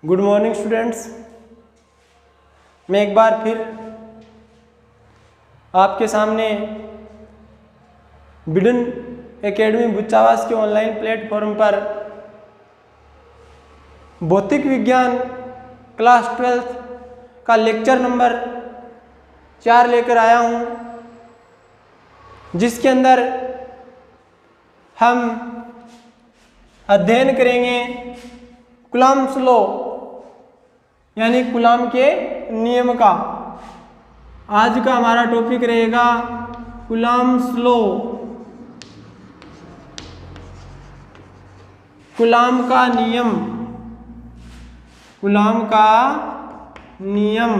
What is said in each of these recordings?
Good morning students. मैं एक बार फिर आपके सामने बिडन एकेडमी बुच्चावास के ऑनलाइन प्लेटफॉर्म पर भौतिक विज्ञान क्लास 12 का लेक्चर नंबर 4 लेकर आया हूँ, जिसके अंदर हम अध्ययन करेंगे कूलम्ब्स लॉ यानी कूलम्ब के नियम का। आज का हमारा टॉपिक रहेगा कूलम्ब्स लॉ, कूलम्ब का नियम, कूलम्ब का नियम।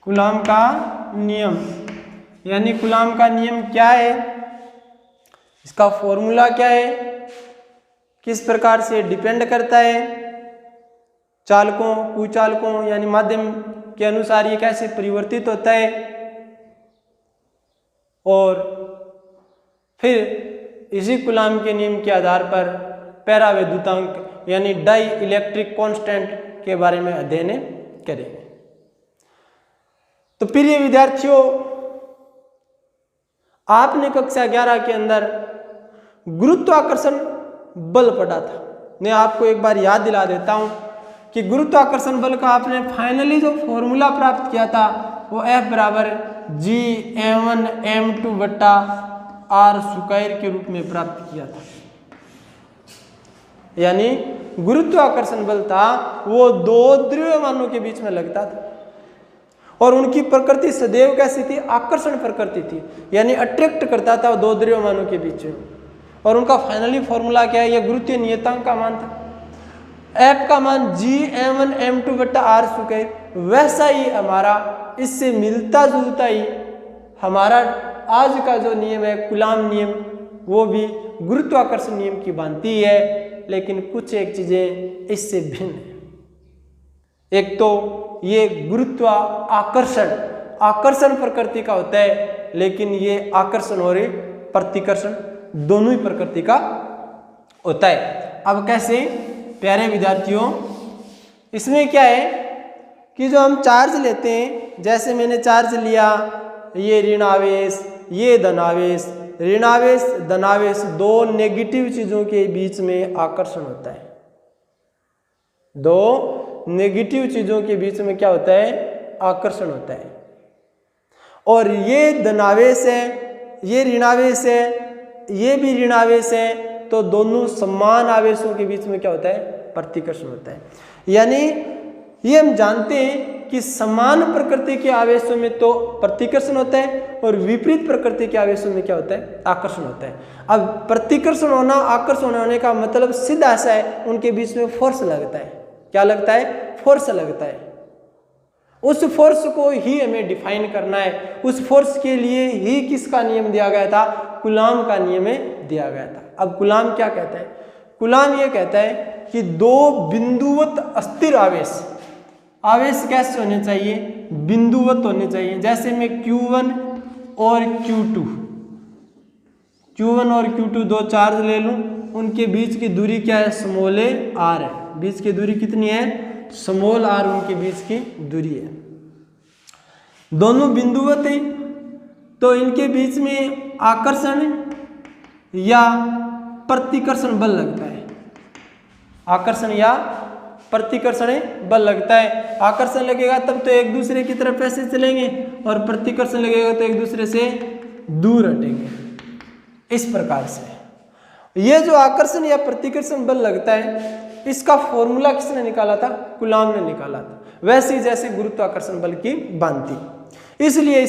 कूलम्ब का नियम यानी कूलम्ब का नियम क्या है, इसका फॉर्मूला क्या है, किस प्रकार से डिपेंड करता है, चालकों कुचालकों यानी माध्यम के अनुसार ये कैसे परिवर्तित होता है, और फिर इसी कूलम्ब के नियम के आधार पर पैरावैद्युतांक यानी डाई इलेक्ट्रिक कांस्टेंट के बारे में अध्ययन करेंगे। तो प्रिय विद्यार्थियों, आपने कक्षा 11 के अंदर गुरुत्वाकर्षण बल पढ़ा था। मैं आपको एक बार याद दिला देता हूं कि गुरुत्वाकर्षण बल का आपने फाइनली जो फॉर्मूला प्राप्त किया था वो F बराबर जी m1 m2 बट्टा r स्क्वायर के रूप में प्राप्त किया था। यानी गुरुत्वाकर्षण बल था वो दो द्रव्यमानों के बीच में लगता था और उनकी प्रकृति सदैव कैसी थी, आकर्षण प्रकृति थी, यानी अट्रैक्ट करता था दो द्रव्यमानों के बीच में। और उनका फाइनली फॉर्मूला क्या है, यह गुरुत्वीय नियतांक का मान था। F का मान जी m1 m2 बट्टा r स्क्वायर। वैसा ही हमारा इससे मिलता जुलता ही हमारा आज का जो नियम है कूलम्ब नियम, वो भी गुरुत्वाकर्षण नियम की भांति है, लेकिन कुछ एक चीजें इससे भिन्न है। एक तो ये आकर्षण प्रकृति का होता है, लेकिन ये आकर्षण और प्रतिकर्षण दोनों ही प्रकृति का होता है। अब कैसे प्यारे विद्यार्थियों, इसमें क्या है कि जो हम चार्ज लेते हैं, जैसे मैंने चार्ज लिया, ये ऋण आवेश, ये धनावेश, ऋणावेश धनावेश, दो नेगेटिव चीजों के बीच में आकर्षण होता है। दो नेगेटिव चीजों के बीच में क्या होता है, आकर्षण होता है। और ये धनावेश है, ये ऋणावेश है, ये भी ऋणावेश है, तो दोनों समान आवेशों के बीच में क्या होता है, प्रतिकर्षण होता है। यानी ये हम जानते हैं कि समान प्रकृति के आवेशों में तो प्रतिकर्षण होता है और विपरीत प्रकृति के आवेशों में क्या होता है, आकर्षण होता है। अब प्रतिकर्षण होना, आकर्षण होने का मतलब सीधा सा है, उनके बीच में फोर्स लगता है। क्या लगता है, फोर्स लगता है। उस फोर्स को ही हमें डिफाइन करना है। उस फोर्स के लिए ही किसका नियम दिया गया था, कूलम्ब का नियम दिया गया था। अब कूलम्ब क्या कहता है, कूलम्ब ये कहता है कि दो बिंदुवत अस्थिर आवेश कैसे होने चाहिए, बिंदुवत होने चाहिए। जैसे मैं Q1 और Q2 दो चार्ज ले लूं, उनके बीच की दूरी क्या है, स्मॉल r है। बीच की दूरी कितनी है, स्मॉल r उनके बीच की दूरी है। दोनों बिंदुवत है, तो इनके बीच में आकर्षण या प्रतिकर्षण बल लगता है। आकर्षण या प्रतिकर्षण बल लगता है। आकर्षण लगेगा तब तो एक दूसरे की तरफ ऐसे चलेंगे, और प्रतिकर्षण लगेगा तो एक दूसरे से दूर हटेंगे। इस प्रकार से ये जो आकर्षण या प्रतिकर्षण बल लगता है, इसका फॉर्मूला किसने निकाला था, कूलम्ब ने निकाला था। वैसे जैसे गुरुत्वाकर्षण बल की भांति, इसलिए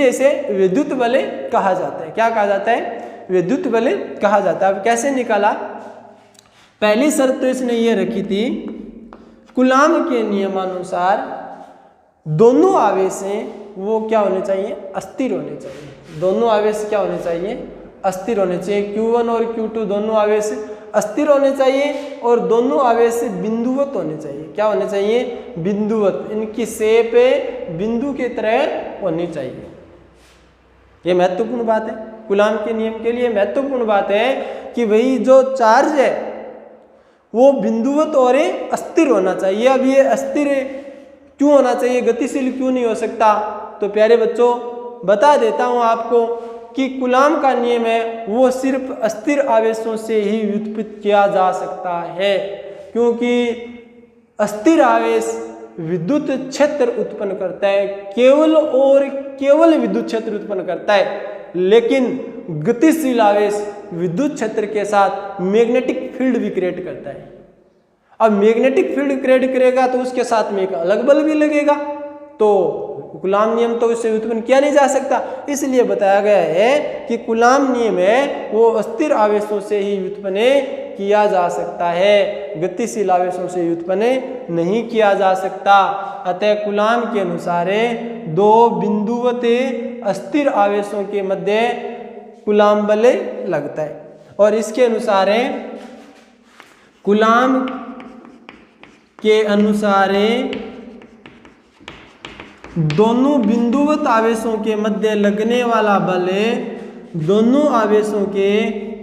इसे विद्युत बल कहा जाता है। क्या कहा जाता है, विद्युत बल कहा जाता है। अब कैसे निकाला, पहली शर्त तो इसने ये रखी थी, कूलम्ब के नियमानुसार दोनों आवेश हैं वो क्या होने चाहिए, अस्थिर होने चाहिए। दोनों आवेश क्या होने चाहिए, अस्थिर होने चाहिए। Q1 और Q2 दोनों आवेश अस्थिर होने चाहिए और दोनों आवेश बिंदुवत होने चाहिए। क्या होने चाहिए, बिंदुवत। इनकी शेप बिंदु की तरह होनी चाहिए। ये महत्वपूर्ण बात है। कूलाम के नियम के लिए महत्वपूर्ण बात है कि वही जो चार्ज है वो बिंदुवत और अस्थिर होना चाहिए। अब ये अस्थिर क्यों होना चाहिए, गतिशील क्यों नहीं हो सकता? तो प्यारे बच्चों बता देता हूं आपको कि कूलाम का नियम है वो सिर्फ अस्थिर आवेशों से ही व्युत्पन्न किया जा सकता है, क्योंकि अस्थिर आवेश विद्युत क्षेत्र उत्पन्न करता है, केवल और केवल विद्युत क्षेत्र उत्पन्न करता है, लेकिन गतिशील आवेश विद्युत क्षेत्र के साथ मैग्नेटिक फील्ड भी क्रिएट करता है। अब मैग्नेटिक फील्ड क्रिएट करेगा तो उसके साथ में एक अलग बल भी लगेगा, तो कूलाम नियम तो उससे उत्पन्न किया नहीं जा सकता। इसलिए बताया गया है कि कूलाम नियम है वो अस्थिर आवेशों से ही व्युत्पन्न किया जा सकता है, गतिशील आवेशों से उत्पन्न नहीं किया जा सकता। अतः कूलाम के अनुसार दो बिंदुवत अस्थिर आवेशों के मध्य कूलाम बल लगता है, और इसके अनुसार कूलाम के अनुसार दोनों बिंदुवत आवेशों के मध्य लगने वाला बल दोनों आवेशों के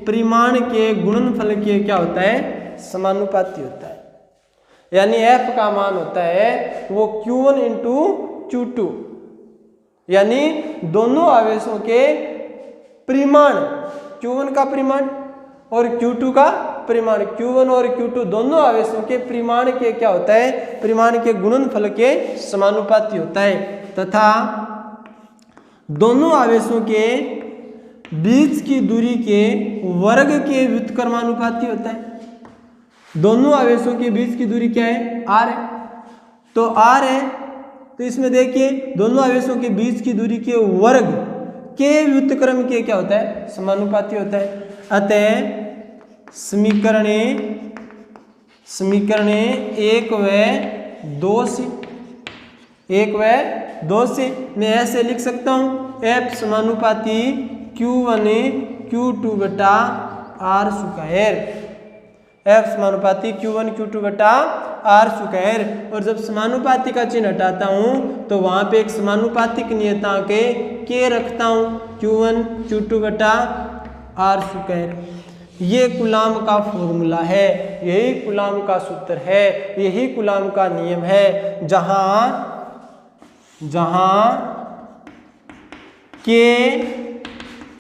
परिमाण के गुणनफल के क्या होता है, समानुपाती होता है। यानी F का मान होता है वो Q1 इंटू Q2, यानी दोनों आवेशों के परिमाण, Q1 का परिमाण और Q2 का परिमाण, Q1 और Q2 दोनों आवेशों के परिमाण के क्या होता है, परिमाण के गुणनफल के समानुपाती होता है, तथा दोनों आवेशों के बीच की दूरी के वर्ग के व्युत्क्रमानुपाती होता है। दोनों आवेशों के बीच की दूरी क्या है, r है, तो r है, तो इसमें देखिए दोनों आवेशों के बीच की दूरी के वर्ग के व्युत्क्रम के क्या होता है, समानुपाती होता है। अतः समीकरण 1 व 2 से मैं ऐसे लिख सकता हूँ F समानुपाती Q1 Q2 बटा R स्क्वायर, F समानुपाती Q1 Q2 बटा R स्क्वायर। और जब समानुपाती का चिन्ह हटाता हूँ तो वहाँ पे एक समानुपातिक नियतांक K रखता हूँ, Q1 Q2 बटा R स्क्वायर। ये कूलाम का फॉर्मूला है, यही कूलाम का सूत्र है, यही कूलाम का नियम है, जहां के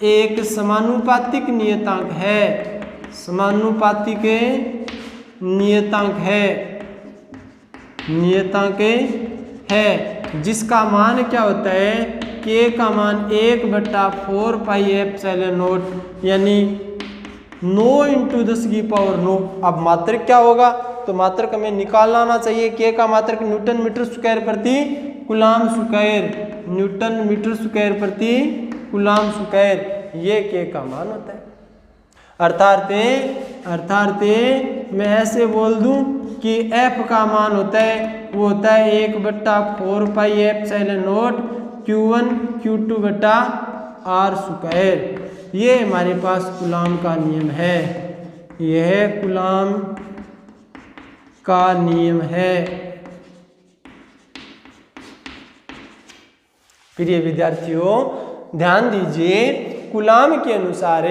एक समानुपातिक नियतांक है, समानुपातिक नियतांक है जिसका मान क्या होता है, के का मान 1/4 पाई एप्सिलॉन नॉट, यानी 9 × 10⁹। अब मात्रक क्या होगा, तो मात्रक हमें निकालना आना चाहिए। के का मात्रक न्यूटन मीटर स्क्वायर प्रति coulomb square, newton metre square प्रति कूलाम स्क्वायर, ये के का मान होता है। अर्थात मैं ऐसे बोल दूं कि F का मान होता है वो होता है 1/4 pi epsilon not Q1 Q2 बटा R स्क्वायर। ये हमारे पास कूलाम का नियम है, यह कूलाम का नियम है। प्रिय विद्यार्थियों ध्यान दीजिए, कूलाम के अनुसार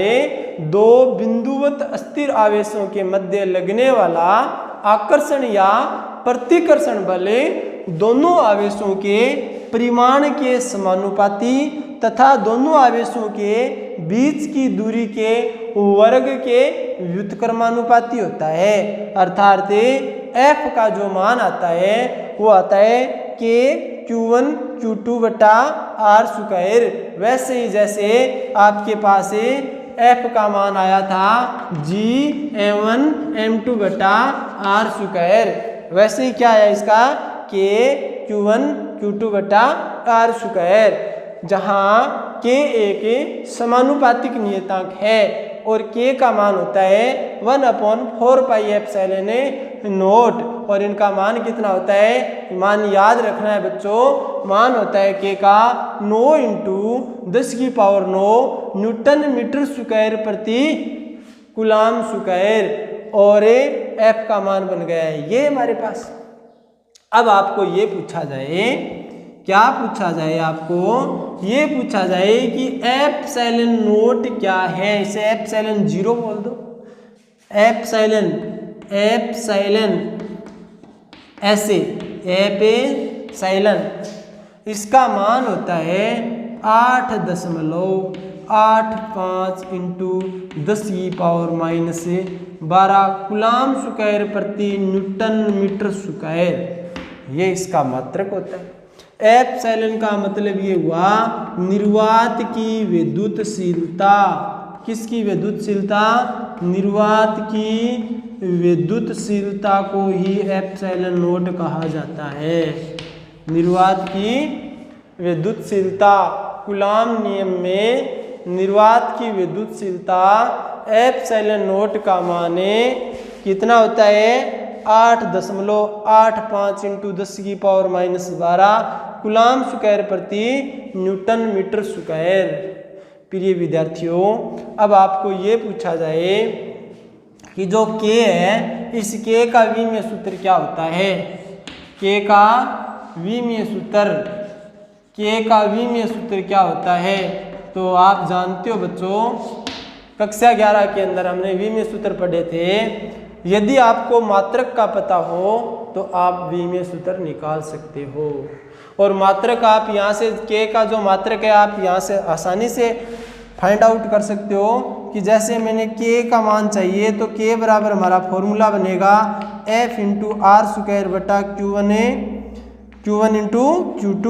दो बिंदुवत अस्थिर आवेशों के मध्य लगने वाला आकर्षण या प्रतिकर्षण बल दोनों आवेशों के परिमाण के समानुपाती तथा दोनों आवेशों के बीच की दूरी के वर्ग के व्युत्क्रमानुपाती होता है। अर्थात F का जो मान आता है वो आता है K Q1 Q2 बटा R स्क्वायर। वैसे ही जैसे आपके पास F का मान आया था G M1 M2 बटा R स्क्वायर, वैसे ही क्या है इसका K Q1 Q2 बटा R स्क्वायर, जहाँ K एक समानुपातिक नियतांक है और K का मान होता है 1/4 पाई एप्सिलॉन नॉट। और इनका मान कितना होता है, मान याद रखना है बच्चों, मान होता है K का 9 × 10⁹ न्यूटन मीटर स्क्वायर प्रति कूलाम स्क्वायर, और F का मान बन गया है ये हमारे पास। अब आपको ये पूछा जाए क्या पूछा जाए आपको, ये पूछा जाए कि एप्सिलॉन नोट क्या है। इसे एप्सिलॉन 0 बोल दो, एप्सिलॉन ऐसे एप्सिलॉन, इसका मान होता है 8.85 इंटू 10⁻⁻12 कूलम स्क्वायर प्रति न्यूटन मीटर स्क्वायर, ये इसका मात्रक होता है। एप्सिलॉन का मतलब ये हुआ निर्वात की विद्युतशीलता। किसकी विद्युतशीलता? निर्वात की विद्युतशीलता को ही एप्सिलॉन नोट कहा जाता है। निर्वात की विद्युतशीलता, कूलम नियम में निर्वात की विद्युतशीलता एप्सिलॉन नोट का माने कितना होता है? 8.85 इंटू 10⁻⁻12 कूलम स्क्वायर प्रति न्यूटन मीटर स्क्वायर। प्रिय विद्यार्थियों, अब आपको ये पूछा जाए कि जो K है, इस K का विमीय सूत्र क्या होता है? K का विमीय सूत्र क्या होता है? तो आप जानते हो बच्चों, कक्षा 11 के अंदर हमने विमीय सूत्र पढ़े थे। यदि आपको मात्रक का पता हो तो आप विमीय सूत्र निकाल सकते हो, और मात्रक आप यहाँ से K का जो मात्रक है आप यहाँ से आसानी से फाइंड आउट कर सकते हो कि जैसे मैंने K का मान चाहिए तो K बराबर हमारा फॉर्मूला बनेगा F इंटू आर स्क्वायर बटा Q1 इंटू Q2,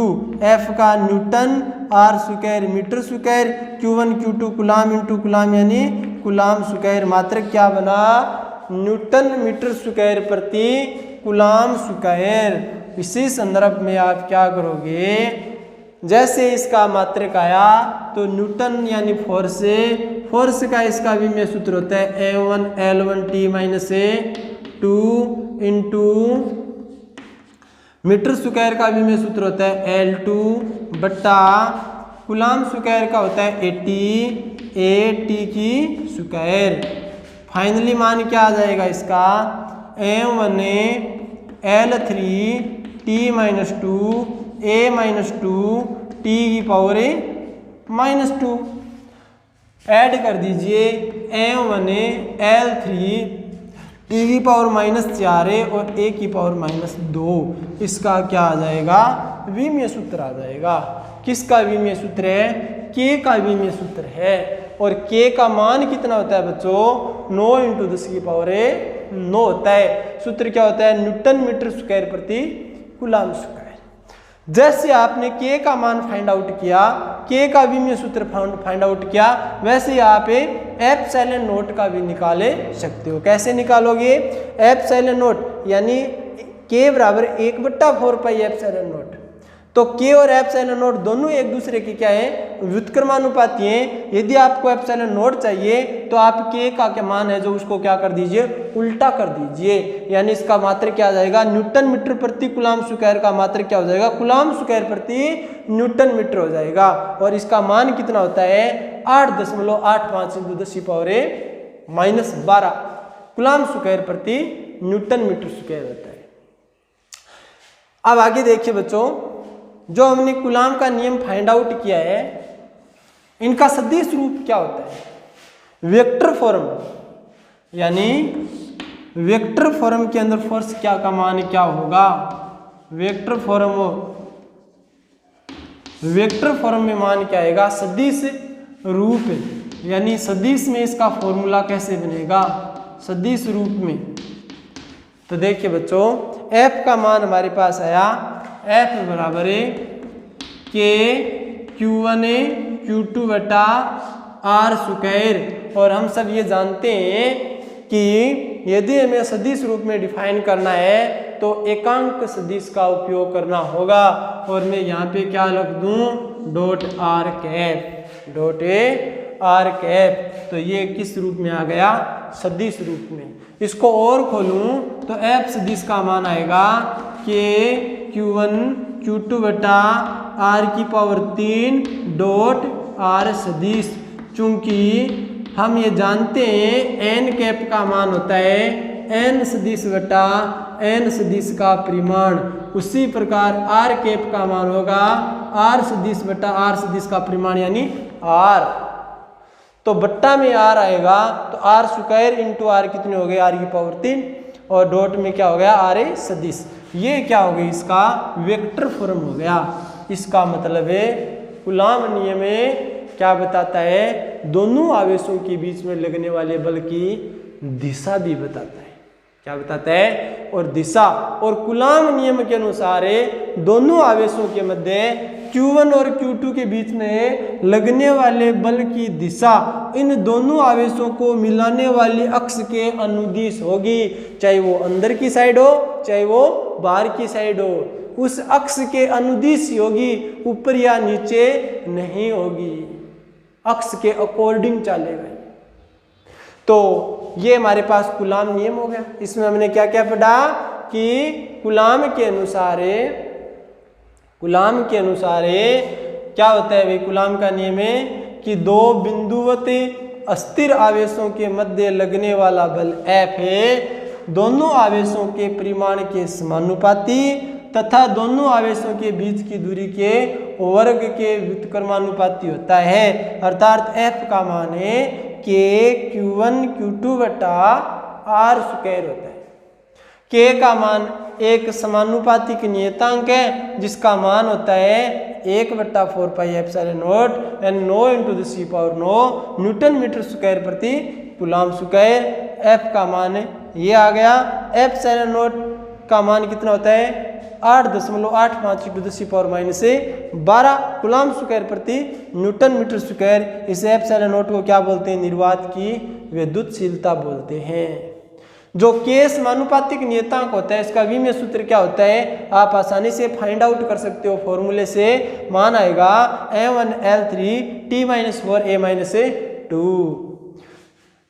F का newton, R square metre square, Q1 Q2 coulomb into coulomb यानी कूलम स्क्वायर। मात्रक क्या बना? न्यूटन मीटर स्क्वायर प्रति कूलम स्क्वायर। इसी संदर्भ में आप क्या करोगे, जैसे इसका मात्रक आया तो न्यूटन यानी फोर्स का इसका विमीय सूत्र होता है A1 L1T-A 2 into metre square का विमीय सूत्र होता है L2 बटा कूलम स्क्वायर का होता है AT की स्क्वायर। फाइनली मान क्या आ जाएगा इसका? A1 L3T-2 A-2 T की पावर -2। ऐड कर दीजिए A1 L3 T की पावर -4 और A की पावर -2। इसका क्या आ जाएगा? विमीय सूत्र आ जाएगा। किसका विमीय सूत्र है? K का विमीय सूत्र है। और K का मान कितना होता है बच्चों? 9 इंटू 10⁻9 होता है। सूत्र क्या होता है? न्यूटन मीटर स्क्वायर प्रति कूलम स्क्वायर। जैसे आपने K का मान फाइंड आउट किया, K का विमीय सूत्र फाइंड आउट किया, वैसे आप एप्सिलॉन नोट का भी निकाले सकते हो। कैसे निकालोगे? एप्सिलॉन नोट यानी K बराबर 1/4 पाई एप्सिलॉन नोट। तो K और एप्सिलॉन नोट दोनों एक दूसरे की क्या है? व्युत्क्रमानुपाती हैं। यदि आपको एप्सिलॉन नोट चाहिए तो आप K का क्या मान है जो उसको क्या कर दीजिए? उल्टा कर दीजिए। यानी इसका मात्रक क्या आ जाएगा? न्यूटन मीटर प्रति कूलम स्क्वायर का मात्रक क्या हो जाएगा? कूलम स्क्वायर प्रति न्यूटन मीटर हो जाएगा। और इसका मान कितना होता है? 8.85 इंटू 10⁻⁻12 कूलम स्क्वायर प्रति न्यूटन मीटर स्क्वायर होता है। अब आगे देखिए बच्चों, जो हमने कूलम का नियम फाइंड आउट किया है, इनका सदिश रूप क्या होता है? वेक्टर फॉर्म, यानी वेक्टर फॉर्म के अंदर फोर्स क्या का मान क्या होगा? वेक्टर फॉर्म में मान क्या आएगा? सदिश रूप। यानी सदिश में इसका फॉर्मूला कैसे बनेगा? सदिश रूप में। तो देखिए बच्चों, F का मान हमारे पास आया, F बराबर K Q1 Q2 बटा R स्क्वायर। और हम सब ये जानते हैं कि यदि हमें सदिश रूप में डिफाइन करना है तो एकांक सदिश का उपयोग करना होगा। और मैं यहाँ पे क्या लिख दूँ? .r। तो ये किस रूप में आ गया? सदिश रूप में। इसको और खोलूँ तो F सदिश का मान आएगा K Q1 Q2 बटा R की पावर 3 .r सदिश। चूंकि हम ये जानते हैं n कैप का मान होता है n सदिश बटा n सदिश का परिमाण। उसी प्रकार आर कैप का मान होगा आर सदिश बटा आर सदिश का परिमाण यानी आर। तो बट्टा में आर आएगा तो आर स्क्वायर इंटू आर कितने हो गए आर की पावर 3 और डॉट में क्या हो गया आर ए सदिश। ये क्या हो गया इसका वेक्टर फॉर्म हो गया। इसका मतलब है कूलॉम नियम में क्या बताता है दोनों आवेशों के बीच में लगने वाले बल की दिशा भी बताता है। क्या बताता है और दिशा। और कूलॉम नियम के अनुसार दोनों आवेशों के मध्य Q1 और Q2 के बीच में लगने वाले बल की दिशा इन दोनों आवेशों को मिलाने वाली अक्ष के अनुदिश होगी, चाहे वो अंदर की साइड हो चाहे वो बाहर की साइड हो, उस अक्ष के अनुदिश होगी, ऊपर या नीचे नहीं होगी, अक्ष के अकॉर्डिंग चलेगा। तो ये हमारे पास कूलॉम नियम हो गया। इसमें हमने क्या क्या पढ़ा कि कूलॉम के अनुसार क्या होता है भाई कूलॉम का नियम है कि दो बिंदुवत अस्थिर आवेशों के मध्य लगने वाला बल F है दोनों आवेशों के परिमाण के समानुपाती तथा दोनों आवेशों के बीच की दूरी के वर्ग के व्युत्क्रमानुपाती होता है। अर्थात F का मान है K Q1 Q2 बटा R स्क्वायर होता है। K का मान एक समानुपातिक नियतांक है जिसका मान होता है 1/4 pi epsilon naught an 9 × 10⁹ newton metre square प्रति कूलॉम स्क्वायर। F का मान ये आ गया। एप्सिलॉन नॉट का मान कितना होता है 8.85 × 10⁻12 कूलॉम स्क्वायर प्रति न्यूटन मीटर स्क्वायर। इस एप्सिलॉन नॉट को क्या बोलते हैं निर्वात की विद्युतशीलता बोलते हैं। जो K समानुपातिक नियतांक होता है इसका V में सूत्र क्या होता है आप आसानी से फाइंड आउट कर सकते हो फॉर्मूले से। मान आएगा M1L3 T-4 A-2।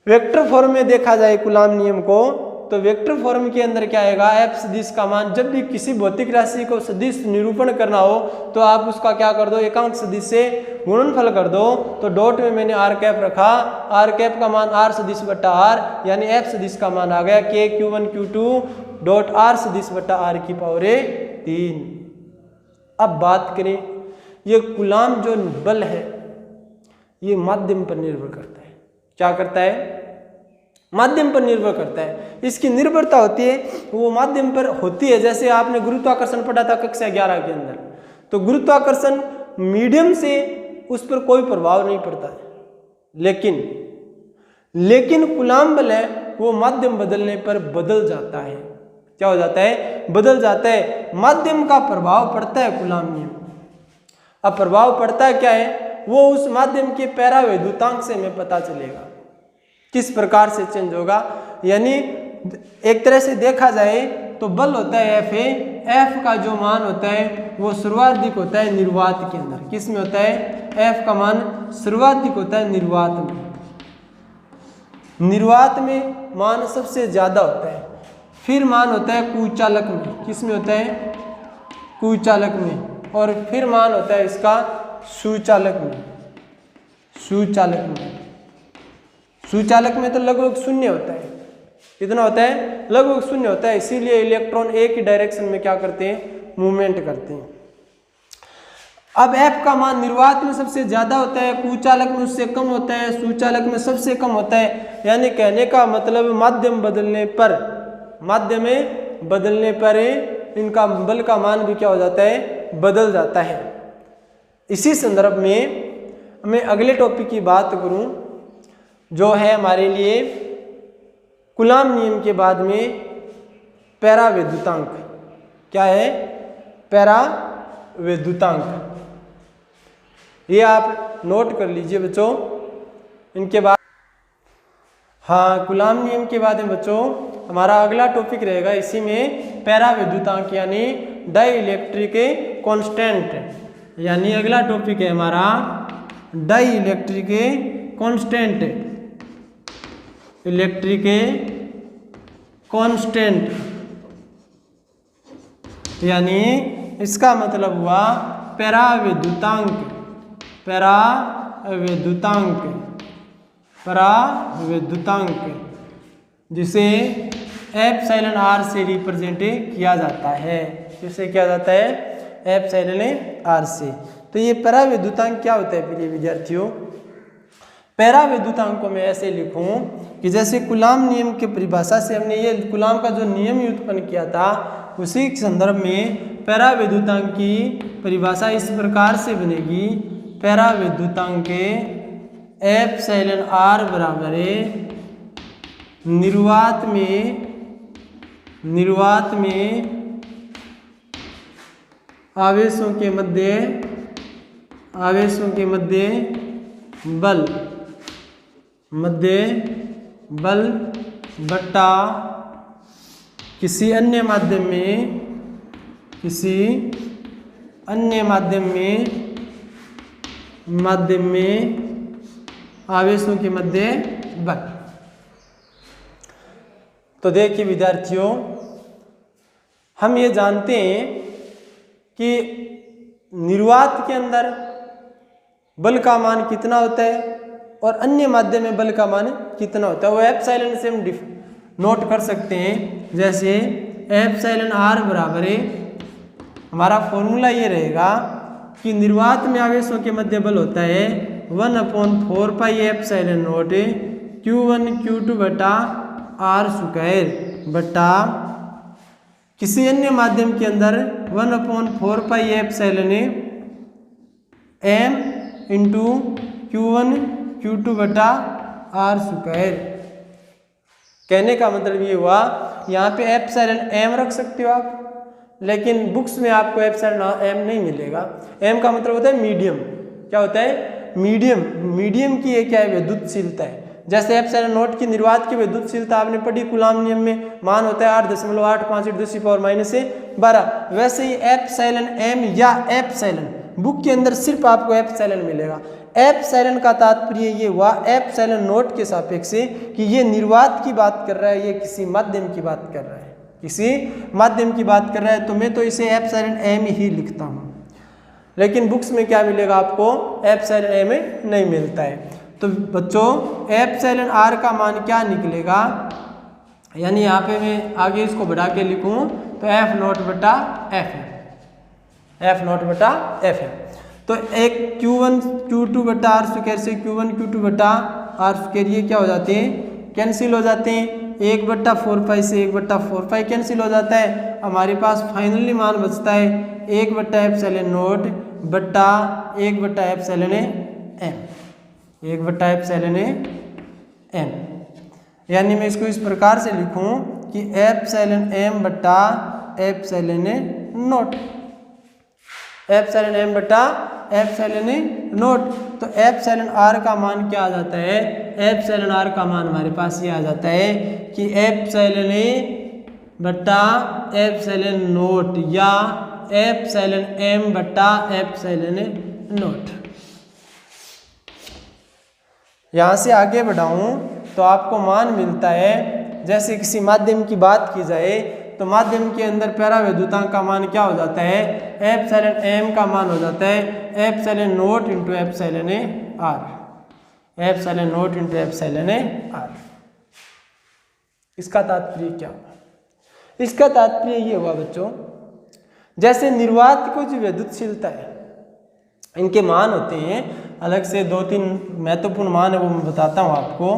Vector form में देखा जाए कूलॉम नियम को तो वेक्टर फॉर्म के अंदर क्या आएगा F सदिश का मान जब भी किसी भौतिक राशि को सदिश निरूपण करना हो तो आप उसका क्या कर दो एकांक सदिश से गुणनफल कर दो। तो डॉट में मैंने आर कैप रखा, आर कैप का मान आर सदिश बटा आर यानी F सदिश का मान आ गया K Q1 Q2 dot are सदिश बटा आर की पावर 3। अब बात करें ये कूलॉम जो बल है ये माध्यम पर निर्भर करता है। क्या करता है माध्यम पर निर्भर करता है। इसकी निर्भरता होती है वो माध्यम पर होती है। जैसे आपने गुरुत्वाकर्षण पढ़ा था कक्षा 11 के अंदर, तो गुरुत्वाकर्षण मीडियम से उस पर कोई प्रभाव नहीं पड़ता है, लेकिन कूलॉम बल है वो माध्यम बदलने पर बदल जाता है। क्या हो जाता है बदल जाता है। माध्यम का प्रभाव पड़ता है कूलॉम नियम। अब प्रभाव पड़ता है क्या है वो उस माध्यम के पैरावैद्युतांक से हमें पता चलेगा किस प्रकार से चेंज होगा। यानी एक तरह से देखा जाए तो बल होता है F है, F का जो मान होता है वो सर्वाधिक होता है निर्वात के अंदर। किस में होता है F का मान सर्वाधिक होता है निर्वात में। निर्वात में मान सबसे ज्यादा होता है, फिर मान होता है कुचालक में। किस में होता है कुचालक में, और फिर मान होता है इसका सुचालक में। सुचालक में तो लगभग शून्य होता है। कितना होता है लगभग शून्य होता है। इसीलिए इलेक्ट्रॉन एक ही डायरेक्शन में क्या करते हैं मूवमेंट करते हैं। अब F का मान निर्वात में सबसे ज्यादा होता है, कुचालक में उससे कम होता है, सुचालक में सबसे कम होता है। यानी कहने का मतलब माध्यम बदलने पर इनका बल का मान भी क्या हो जाता है बदल जाता है। इसी संदर्भ में मैं अगले टॉपिक की बात करूं जो है हमारे लिए कूलॉम नियम के बाद में पैरावैद्युतांक। क्या है पैरावैद्युतांक, ये आप नोट कर लीजिए बच्चों। इनके बाद हाँ कूलॉम नियम के बाद में बच्चों हमारा अगला टॉपिक रहेगा इसी में पैरावैद्युतांक यानी डाइइलेक्ट्रिक कांस्टेंट। यानी अगला टॉपिक है हमारा डाइइलेक्ट्रिक कांस्टेंट। इलेक्ट्रिक कांस्टेंट यानी इसका मतलब हुआ परावैद्युतांक जिसे एप्सिलॉन r से रिप्रेजेंट किया जाता है। किससे किया जाता है? एप्सिलॉन आर से। तो ये पराविद्युतांक क्या होता है प्रिय विद्यार्थियों? पराविद्युतांक को मैं ऐसे लिखूं कि जैसे कूलाम नियम की परिभाषा से हमने ये कूलाम का जो नियम ही उत्पन्न किया था, उसी के संदर्भ में पराविद्युतांक की परिभाषा इस प्रकार से बनेगी। पराविद्युतांक के एप्सिलॉन आर बराबर है निर्वात में आवेशों के मध्य बल बट्टा किसी अन्य माध्यम में आवेशों के मध्य बल। तो देखिए विद्यार्थियों, हम ये जानते हैं कि निर्वात के अंदर बल का मान कितना होता है और अन्य माध्यम में बल का मान कितना होता है, वो एप्सिलॉन से हम नोट कर सकते हैं। जैसे एप्सिलॉन आर बराबर है, हमारा फॉर्मूला ये रहेगा कि निर्वात में आवेशों के मध्य बल होता है 1/4 pi epsilon not Q1 Q2 बटा आर स्क्वायर बटा किसी अन्य माध्यम के अंदर 1/4 pi epsilon m into Q1 Q2 बटा आर स्क्वायर। कहने का मतलब ये हुआ, यहाँ पे एप्सिलॉन m रख सकते हो आप, लेकिन बुक्स में आपको एप्सिलॉन m नहीं मिलेगा। m का मतलब होता है मीडियम। क्या होता है? मीडियम की ये क्या है? विद्युतशीलता है। जैसे एप्सिलॉन नॉट की निर्वात की विद्युतशीलता आपने पढ़ी कूलाम नियम में, मान होता है 8.85 × 10⁻12। वैसे ही एप्सिलॉन m या एप्सिलॉन बुक के अंदर सिर्फ आपको एप्सिलॉन मिलेगा। एप्सिलॉन का तात्पर्य ये हुआ एप्सिलॉन नॉट के सापेक्ष से कि ये निर्वात की बात कर रहा है, ये किसी माध्यम की बात कर रहा है, तो मैं तो इसे एप्सिलॉन m ही लिखता हूँ, लेकिन बुक्स में क्या मिलेगा आपको? एप्सिलॉन m नहीं मिलता है। तो बच्चों एप्सिलॉन आर का मान क्या निकलेगा? यानी यहाँ पे मैं आगे इसको बढ़ा के लिखूँ तो F0 बटा F है। तो एक Q1 Q2 बटा आर स्क्वायर से Q1 Q2 बटा आर स्क्वायर ये क्या हो जाते हैं? कैंसिल हो जाते हैं। 1/4 पाई से 1/4 पाई कैंसिल हो जाता है। हमारे पास फाइनली मान बचता है 1/एप्सिलॉन नॉट बट्टा 1/एप्सिलॉन m। यानी मैं इसको इस प्रकार से लिखूं कि एप्सिलॉन m बट्टा एप्सिलॉन नॉट, तो एप्सिलॉन r का मान क्या आ जाता है? एप्सिलॉन r का मान हमारे पास ये आ जाता है कि एप्सिलॉन बट्टा एप्सिलॉन नॉट या एप्सिलॉन m बट्टा एप्सिलॉन नॉट। यहाँ से आगे बढ़ाऊँ तो आपको मान मिलता है, जैसे किसी माध्यम की बात की जाए तो माध्यम के अंदर पराविद्युतांक का मान क्या हो जाता है? एप्सिलॉन m का मान हो जाता है epsilon not into epsilon r। इसका तात्पर्य क्या हुआ? इसका तात्पर्य ये हुआ बच्चों, जैसे निर्वात को जो विद्युतशीलता है, इनके मान होते हैं अलग से 2-3 महत्वपूर्ण मान है, वो मैं बताता हूँ आपको।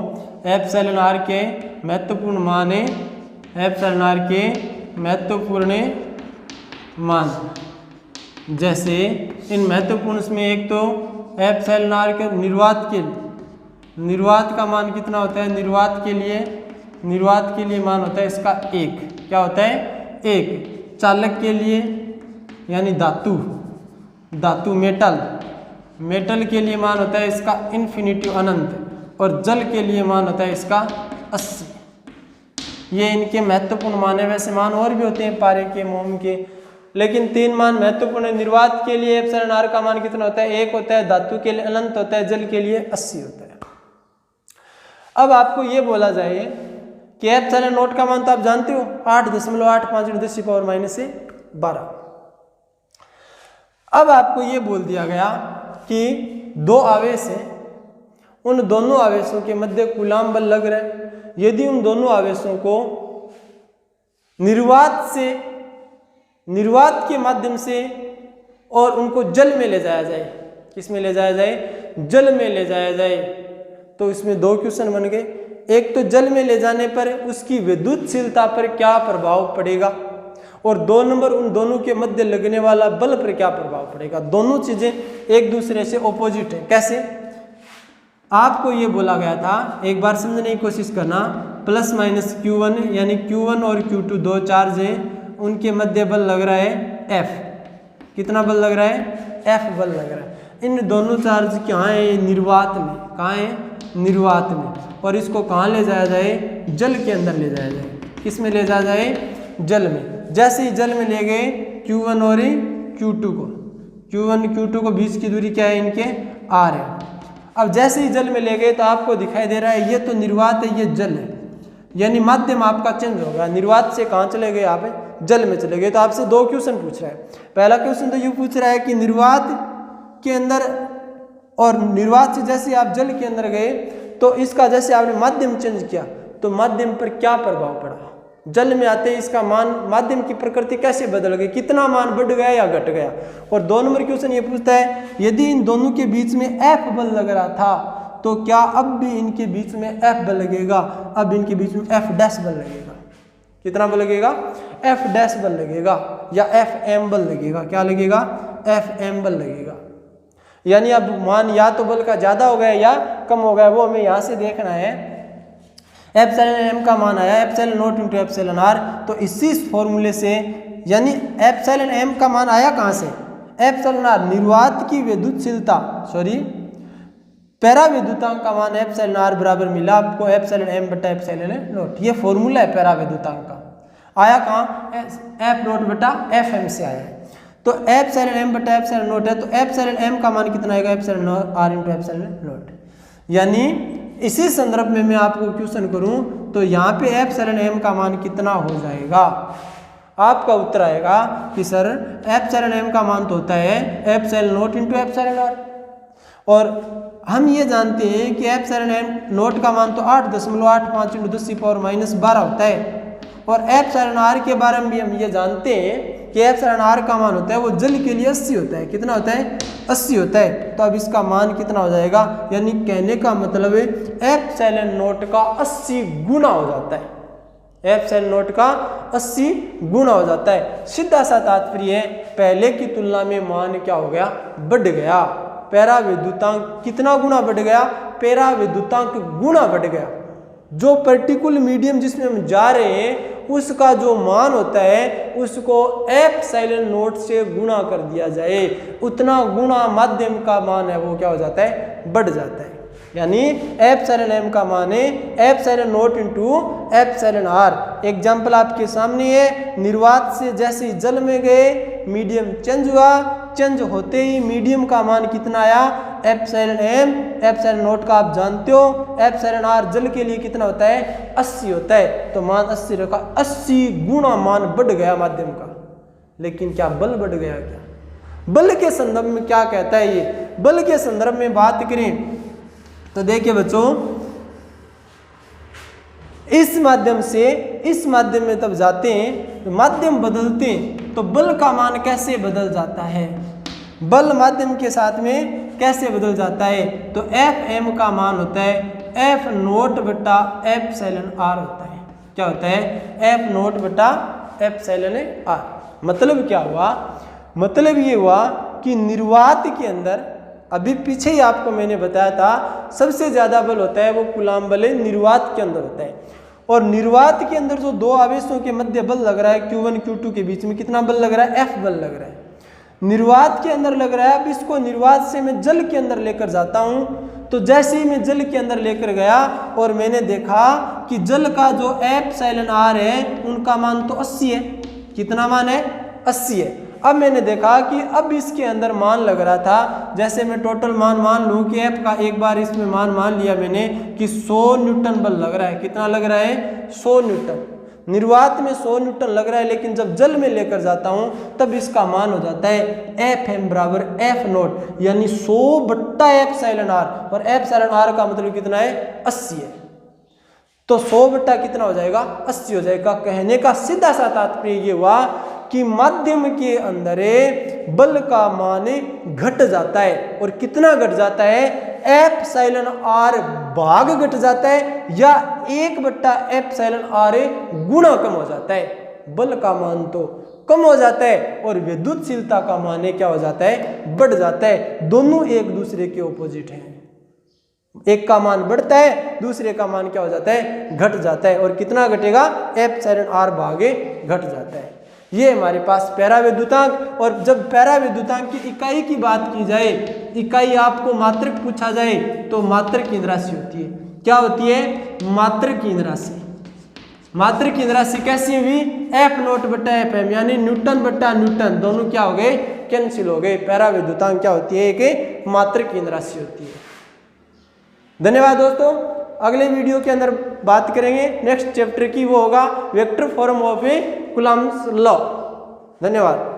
एप्सिलॉन आर के महत्वपूर्ण मान है, जैसे इन महत्वपूर्ण में एक तो एप्सिलॉन आर के निर्वात का मान कितना होता है? निर्वात के लिए मान होता है इसका 1। क्या होता है? 1। चालक के लिए यानी धातु मेटल के लिए मान होता है इसका इन्फिनिटी अनंत, और जल के लिए मान होता है इसका 80। ये इनके महत्वपूर्ण मान है। वैसे मान और भी होते हैं पारे के, मोम के, लेकिन 3 मान महत्वपूर्ण है। निर्वात के लिए एप्सिलॉन आर का मान कितना होता है? 1 होता है, धातु के लिए अनंत होता है, जल के लिए 80 होता है। अब आपको ये बोला जाए कि एप्सिलॉन नॉट का मान तो आप जानते हो 8.85 × 10⁻12। अब आपको ये बोल दिया गया कि 2 आवेश हैं, उन दोनों आवेशों के मध्य कूलाम बल लग रहा है। यदि उन दोनों आवेशों को निर्वात से निर्वात के माध्यम से और उनको जल में ले जाया जाए। किस में ले जाया जाए? जल में ले जाया जाए। तो इसमें दो क्वेश्चन बन गए। एक तो जल में ले जाने पर उसकी विद्युतशीलता पर क्या प्रभाव पड़ेगा, और 2 नंबर उन दोनों के मध्य लगने वाला बल पर क्या प्रभाव पड़ेगा। दोनों चीजें एक दूसरे से ऑपोजिट है। कैसे? आपको ये बोला गया था, एक बार समझने की कोशिश करना, प्लस माइनस Q1 यानी Q1 और Q2 दो चार्ज हैं, उनके मध्य बल लग रहा है F। कितना बल लग रहा है? F बल लग रहा है। इन दोनों चार्ज कहाँ है? निर्वात में। कहाँ है? निर्वात में। और इसको कहाँ ले जाया जाए? जल के अंदर ले जाया जाए। किस में ले जाया जाए? जल में। जैसे ही जल में ले गए Q1 और Q2 को, Q1 Q2 को बीच की दूरी क्या है? इनके R है। अब जैसे ही जल में ले गए तो आपको दिखाई दे रहा है ये तो निर्वात है, ये जल है, यानी माध्यम आपका चेंज हो गया। निर्वात से कहाँ चले गए? आप जल में चले गए। तो आपसे 2 क्वेश्चन पूछ रहा है। पहला क्वेश्चन तो ये पूछ रहा है कि निर्वात के अंदर और निर्वात से जैसे आप जल के अंदर गए तो इसका जैसे आपने माध्यम चेंज किया तो माध्यम पर क्या प्रभाव पड़ा। जल में आते ही इसका मान, माध्यम की प्रकृति कैसे बदल गई, कितना मान बढ़ गया या घट गया। और 2 नंबर क्वेश्चन ये पूछता है यदि इन दोनों के बीच में F बल लग रहा था तो क्या अब भी इनके बीच में F बल लगेगा? अब इनके बीच में F डैश बल लगेगा। कितना बल लगेगा? F डैश बल लगेगा या FM बल लगेगा। क्या लगेगा? FM बल लगेगा। यानी अब मान या तो बल का ज्यादा हो गया या कम हो गया, वो हमें यहाँ से देखना है। एप्सिलॉन m का मान आया epsilon not into epsilon r। तो इसी फॉर्मूले से, यानी एप्सिलॉन m का मान आया कहाँ से? एप्सिलॉन r निर्वात की विद्युतशीलता, पैरा विद्युतांक का मान एप्सिलॉन r बराबर मिला आपको एप्सिलॉन m बटा एप्सिलॉन नॉट। ये फॉर्मूला है पैरा विद्युतांक का। आया कहाँ? एफ नॉट बटा एफ एम से आया है। तो एप्सिलॉन m बटा एप्सिलॉन नॉट है, तो एप्सिलॉन m का मान कितना आएगा? Epsilon r into epsilon not. यानी इसी संदर्भ में मैं आपको क्वेश्चन करूं तो यहाँ पे एप्सिलॉन m का मान कितना हो जाएगा? आपका उत्तर आएगा कि सर एप्सिलॉन m का मान तो होता है epsilon not into epsilon r। और हम ये जानते हैं कि एप्सिलॉन m नॉट का मान तो 8.85 इंटू 10⁻⁻12 होता है। और एप्सिलॉन r के बारे में भी हम ये जानते हैं कि एप्सिलॉन r का मान होता है वो जल के लिए 80 होता है। कितना होता है? 80 होता है। तो अब इसका मान कितना हो जाएगा? यानी कहने का मतलब है एप्सिलॉन नॉट का 80 गुना हो जाता है। एप्सिलॉन नॉट का 80 गुना हो जाता है। सीधा सा तात्पर्य है पहले की तुलना में मान क्या हो गया? बढ़ गया। पैरा विद्युतांक कितना गुना बढ़ गया? पैरा विद्युतांक गुना बढ़ गया। जो पर्टिकुलर मीडियम जिसमें हम जा रहे हैं उसका जो मान होता है उसको एप्सिलॉन नॉट से गुणा कर दिया जाए, उतना गुणा माध्यम का मान है वो क्या हो जाता है? बढ़ जाता है। यानी एप्सिलॉन m का मान है epsilon not into epsilon r। Example आपके सामने है। निर्वात से जैसे ही जल में गए मीडियम चेंज हुआ, चेंज होते ही मीडियम का मान कितना आया? Epsilon m। एप्सिलॉन नॉट का आप जानते हो एप्सिलॉन r जल के लिए कितना होता है? 80 होता है। तो मान 80 रखा, 80 गुना मान बढ़ गया माध्यम का। लेकिन क्या बल बढ़ गया? क्या बल के संदर्भ में क्या कहता है ये? बल के संदर्भ में बात करें तो देखिए बच्चों, इस माध्यम से इस माध्यम में तब जाते हैं तो माध्यम बदलते हैं तो बल का मान कैसे बदल जाता है? बल माध्यम के साथ में कैसे बदल जाता है? तो एफ एम का मान होता है एफ नोट बटा एप्सिलॉन आर होता है। क्या होता है? एफ नोट बटा एप्सिलॉन आर। मतलब क्या हुआ? मतलब ये हुआ कि निर्वात के अंदर, अभी पीछे ही आपको मैंने बताया था, सबसे ज्यादा बल होता है वो कूलाम बल निर्वात के अंदर होता है। और निर्वात के अंदर जो दो आवेशों के मध्य बल लग रहा है Q1 Q2 के बीच में कितना बल लग रहा है? F बल लग रहा है। निर्वात के अंदर लग रहा है। अब इसको निर्वात से मैं जल के अंदर लेकर जाता हूं तो जैसे ही मैं जल के अंदर लेकर गया और मैंने देखा कि जल का जो एप्सिलॉन r है उनका मान तो 80 है। कितना मान है? 80 है। अब मैंने देखा कि अब इसके अंदर मान लग रहा था, जैसे मैं टोटल मान लूं कि एफ का एक बार इसमें मान लिया मैंने कि 100 न्यूटन बल लग रहा है। कितना लग रहा है? 100 न्यूटन। निर्वात में 100 न्यूटन लग रहा है, लेकिन जब जल में लेकर जाता हूं तब इसका मान हो जाता है एफ एम बराबर एफ नोट, यानी 100 बट्टा एप्सिलॉन आर। और एप्सिलॉन आर का मतलब कितना है? 80 है। तो 100 बट्टा कितना हो जाएगा? 80 हो जाएगा। कहने का सीधा सा तात्पर्य ये हुआ कि माध्यम के अंदर बल का मान घट जाता है। और कितना घट जाता है? एप्सिलॉन आर भाग घट जाता है या 1/एप्सिलॉन आर गुणा कम हो जाता है। बल का मान तो कम हो जाता है और विद्युतशीलता का मान क्या हो जाता है? बढ़ जाता है। दोनों एक दूसरे के ऑपोजिट हैं। एक का मान बढ़ता है, दूसरे का मान क्या हो जाता है? घट जाता है। और कितना घटेगा? एप्सिलॉन आर भागे घट जाता है। ये हमारे पास पैराविद्युतांक। और जब पैराविद्युतांक की इकाई की बात की जाए, इकाई आपको मात्रक पूछा जाए तो मात्रक केंद्र राशि होती है। क्या होती है? मात्रक केंद्र राशि। मात्रक केंद्र राशि कैसी हुई? F0/Fm यानी न्यूटन बटा न्यूटन, दोनों क्या हो गए? कैंसिल हो गए। पैराविद्युतांक क्या होती है? एक मात्रक केंद्र राशि होती है। धन्यवाद दोस्तों। अगले वीडियो के अंदर बात करेंगे नेक्स्ट चैप्टर की, वो होगा vector form of A Coulomb's law. धन्यवाद।